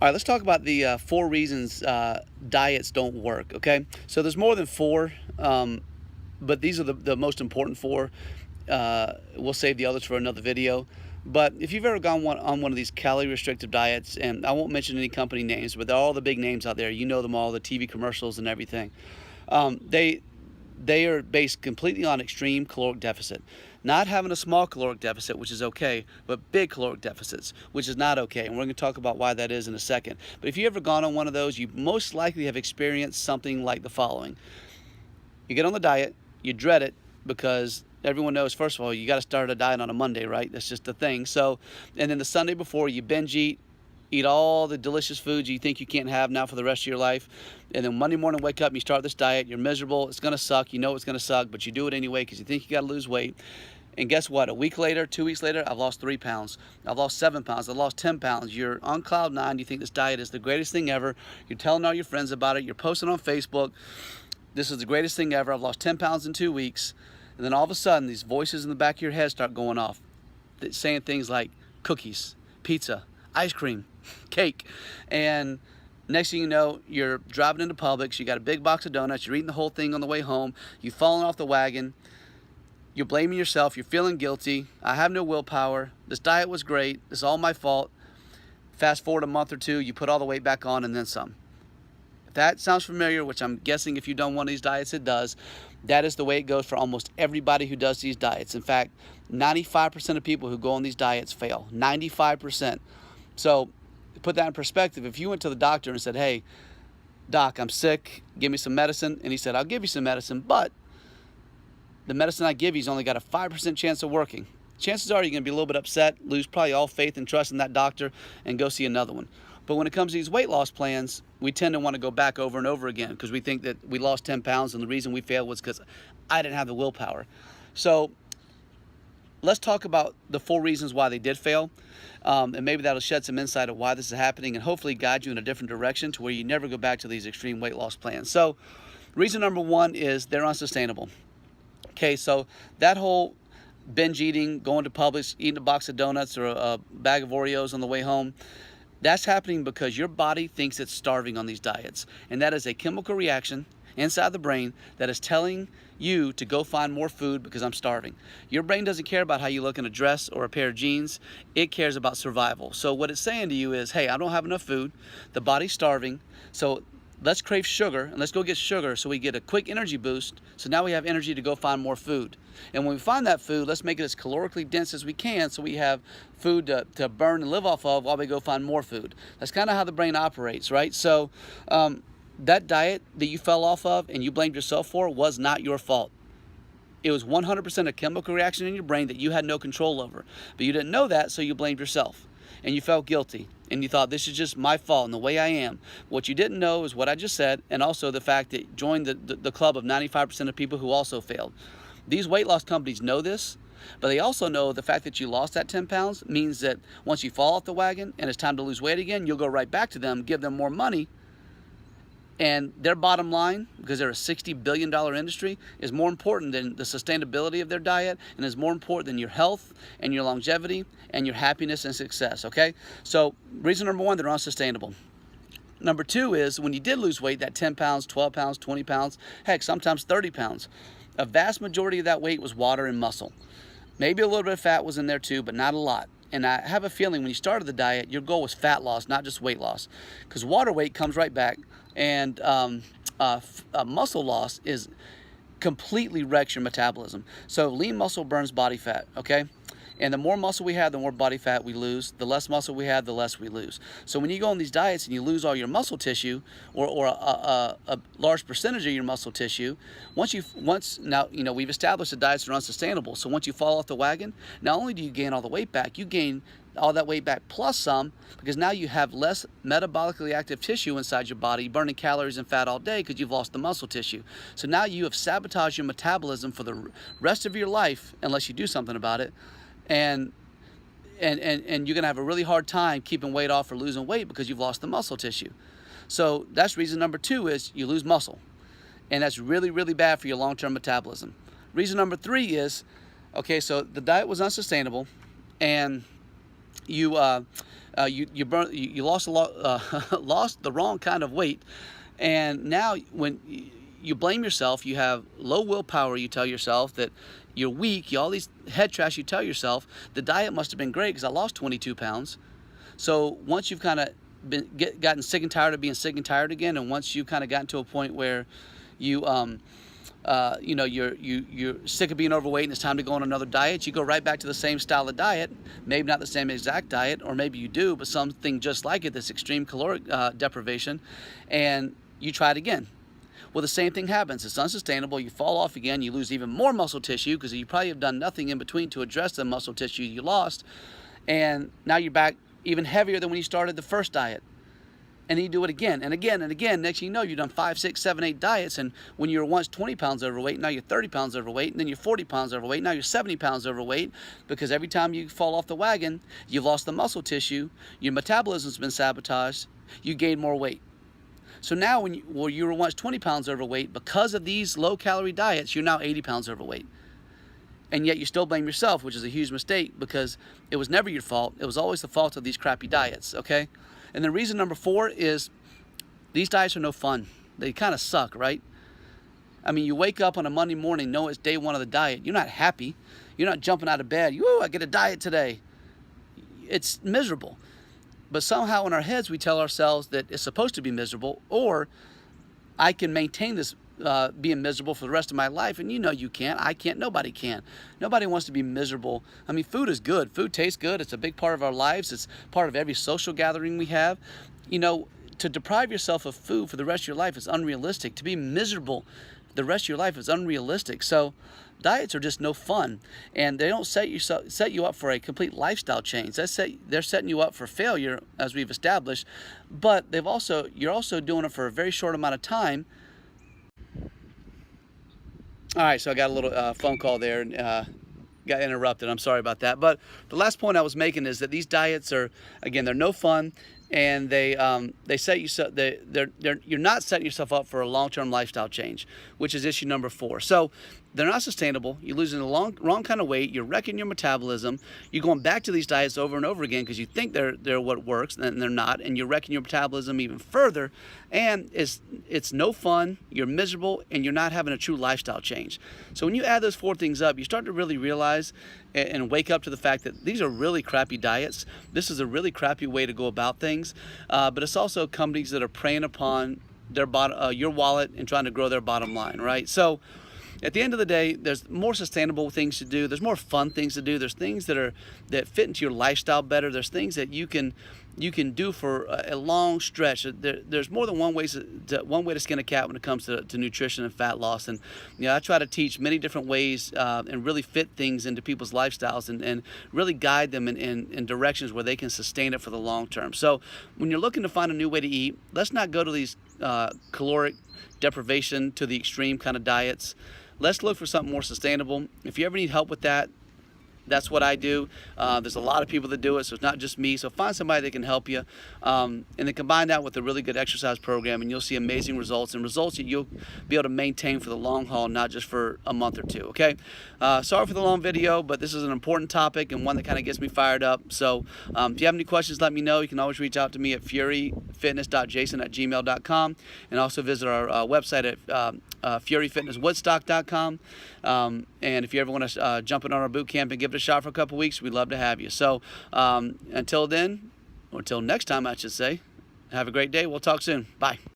All right, let's talk about the 4 reasons diets don't work, okay? So there's more than four, but these are the most important four. We'll save the others for another video. But if you've ever gone on one of these calorie restrictive diets, and I won't mention any company names, but they're all the big names out there. You know them all, the TV commercials and everything. They are based completely on extreme caloric deficit. Not having a small caloric deficit, which is okay, but big caloric deficits, which is not okay. And we're going to talk about why that is in a second. But if you've ever gone on one of those, you most likely have experienced something like the following. You get on the diet, you dread it because everyone knows, first of all, you got to start a diet on a Monday, right? That's just the thing. So, and then the Sunday before, you binge eat all the delicious foods you think you can't have now for the rest of your life. And then Monday morning, wake up and you start this diet. You're miserable. It's going to suck. You know it's going to suck, but you do it anyway because you think you got to lose weight. And guess what? A week later, 2 weeks later, I've lost 3 pounds. I've lost 7 pounds. I've lost 10 pounds. You're on cloud nine. You think this diet is the greatest thing ever. You're telling all your friends about it. You're posting on Facebook. This is the greatest thing ever. I've lost 10 pounds in 2 weeks. And then all of a sudden, these voices in the back of your head start going off, saying things like cookies, pizza, ice cream, cake. And next thing you know, you're driving into Publix. You got a big box of donuts. You're eating the whole thing on the way home. You've fallen off the wagon. You're blaming yourself. You're feeling guilty. I have no willpower. This diet was great. It's all my fault. Fast forward a month or two, you put all the weight back on and then some. If that sounds familiar, which I'm guessing if you've done one of these diets, it does. That is the way it goes for almost everybody who does these diets. In fact, 95% of people who go on these diets fail. 95%. So put that in perspective. If you went to the doctor and said, hey, doc, I'm sick, give me some medicine. And he said, I'll give you some medicine, but the medicine I give you's only got a 5% chance of working. Chances are you're going to be a little bit upset, lose probably all faith and trust in that doctor, and go see another one. But when it comes to these weight loss plans, we tend to want to go back over and over again because we think that we lost 10 pounds and the reason we failed was because I didn't have the willpower. So let's talk about the 4 reasons why they did fail, and maybe that'll shed some insight of why this is happening and hopefully guide you in a different direction to where you never go back to these extreme weight loss plans. So reason number 1 is they're unsustainable. Okay, so that whole binge eating, going to Publix, eating a box of donuts or a bag of Oreos on the way home, that's happening because your body thinks it's starving on these diets. And that is a chemical reaction inside the brain that is telling you to go find more food because I'm starving. Your brain doesn't care about how you look in a dress or a pair of jeans. It cares about survival. So what it's saying to you is, hey, I don't have enough food. The body's starving. So let's crave sugar and let's go get sugar so we get a quick energy boost. So now we have energy to go find more food. And when we find that food, let's make it as calorically dense as we can so we have food to burn and live off of while we go find more food. That's kind of how the brain operates, right? So that diet that you fell off of and you blamed yourself for was not your fault. It was 100% a chemical reaction in your brain that you had no control over. But you didn't know that, so you blamed yourself. And you felt guilty. And you thought, this is just my fault and the way I am. What you didn't know is what I just said, and also the fact that you joined the club of 95% of people who also failed. These weight loss companies know this, but they also know the fact that you lost that 10 pounds means that once you fall off the wagon and it's time to lose weight again, you'll go right back to them, give them more money, and their bottom line, because they're a $60 billion industry, is more important than the sustainability of their diet and is more important than your health and your longevity and your happiness and success, okay? So reason number 1, they're unsustainable. Number 2 is when you did lose weight, that 10 pounds, 12 pounds, 20 pounds, heck, sometimes 30 pounds, a vast majority of that weight was water and muscle. Maybe a little bit of fat was in there too, but not a lot. And I have a feeling when you started the diet, your goal was fat loss, not just weight loss. Because water weight comes right back, and muscle loss is completely wrecks your metabolism. So lean muscle burns body fat, okay? And the more muscle we have, the more body fat we lose. The less muscle we have, the less we lose. So when you go on these diets and you lose all your muscle tissue, or a large percentage of your muscle tissue, now we've established that diets are unsustainable. So once you fall off the wagon, not only do you gain all the weight back, you gain all that weight back plus some, because now you have less metabolically active tissue inside your body, burning calories and fat all day because you've lost the muscle tissue. So now you have sabotaged your metabolism for the rest of your life unless you do something about it. And you're gonna have a really hard time keeping weight off or losing weight because you've lost the muscle tissue. So that's reason number 2 is you lose muscle, and that's really, really bad for your long-term metabolism. Reason number 3 is, okay, so the diet was unsustainable, and you you lost a lot, lost the wrong kind of weight, and now when you blame yourself, you have low willpower. You tell yourself that you're weak. All these head trash. You tell yourself the diet must have been great because I lost 22 pounds. So once you've kind of gotten sick and tired of being sick and tired again, and once you've kind of gotten to a point where you you know, you're sick of being overweight and it's time to go on another diet, you go right back to the same style of diet, maybe not the same exact diet, or maybe you do, but something just like it, this extreme caloric deprivation, and you try it again. Well, the same thing happens. It's unsustainable. You fall off again. You lose even more muscle tissue because you probably have done nothing in between to address the muscle tissue you lost, and now you're back even heavier than when you started the first diet. And then you do it again and again and again. Next thing you know, you've done 5, 6, 7, 8 diets, and when you were once 20 pounds overweight, now you're 30 pounds overweight, and then you're 40 pounds overweight, now you're 70 pounds overweight, because every time you fall off the wagon, you've lost the muscle tissue, your metabolism's been sabotaged, you gain more weight. So now when you were once 20 pounds overweight, because of these low-calorie diets, you're now 80 pounds overweight. And yet you still blame yourself, which is a huge mistake, because it was never your fault. It was always the fault of these crappy diets, okay? And then reason number 4 is these diets are no fun. They kind of suck, right? I mean, you wake up on a Monday morning, know it's day 1 of the diet. You're not happy. You're not jumping out of bed. Woo, I get a diet today. It's miserable. But somehow in our heads, we tell ourselves that it's supposed to be miserable, or I can maintain this being miserable for the rest of my life. And you know you can't. I can't. Nobody can. Nobody wants to be miserable. I mean, food is good. Food tastes good. It's a big part of our lives. It's part of every social gathering we have. You know, to deprive yourself of food for the rest of your life is unrealistic. To be miserable the rest of your life is unrealistic. So diets are just no fun, and they don't set you up for a complete lifestyle change. They're setting you up for failure, as we've established, but you're also doing it for a very short amount of time. All right, so I got a little phone call there, and got interrupted. I'm sorry about that. But the last point I was making is that these diets are, again, they're no fun, and they set you so you're not setting yourself up for a long-term lifestyle change, which is issue number 4. So they're not sustainable. You're losing the wrong kind of weight. You're wrecking your metabolism. You're going back to these diets over and over again because you think they're what works, and they're not. And you're wrecking your metabolism even further. And it's no fun. You're miserable, and you're not having a true lifestyle change. So when you add those 4 things up, you start to really realize and wake up to the fact that these are really crappy diets. This is a really crappy way to go about things. But it's also companies that are preying upon your wallet and trying to grow their bottom line, right? So at the end of the day, there's more sustainable things to do. There's more fun things to do. There's things that fit into your lifestyle better. There's things that you can do for a long stretch. There's more than one way to skin a cat when it comes to nutrition and fat loss. And I try to teach many different ways and really fit things into people's lifestyles and really guide them in directions where they can sustain it for the long term. So when you're looking to find a new way to eat, let's not go to these caloric deprivation to the extreme kind of diets. Let's look for something more sustainable. If you ever need help with that, that's what I do. There's a lot of people that do it, so it's not just me. So find somebody that can help you, and then combine that with a really good exercise program, and you'll see amazing results, and results that you'll be able to maintain for the long haul, not just for a month or 2, okay? Sorry for the long video, but this is an important topic and one that kind of gets me fired up. So if you have any questions, let me know. You can always reach out to me at furyfitness.jason@gmail.com, and also visit our website at furyfitnesswoodstock.com. And if you ever want to jump in on our boot camp and give it a shot for a couple weeks, we'd love to have you. So until then, or until next time, I should say, have a great day. We'll talk soon. Bye.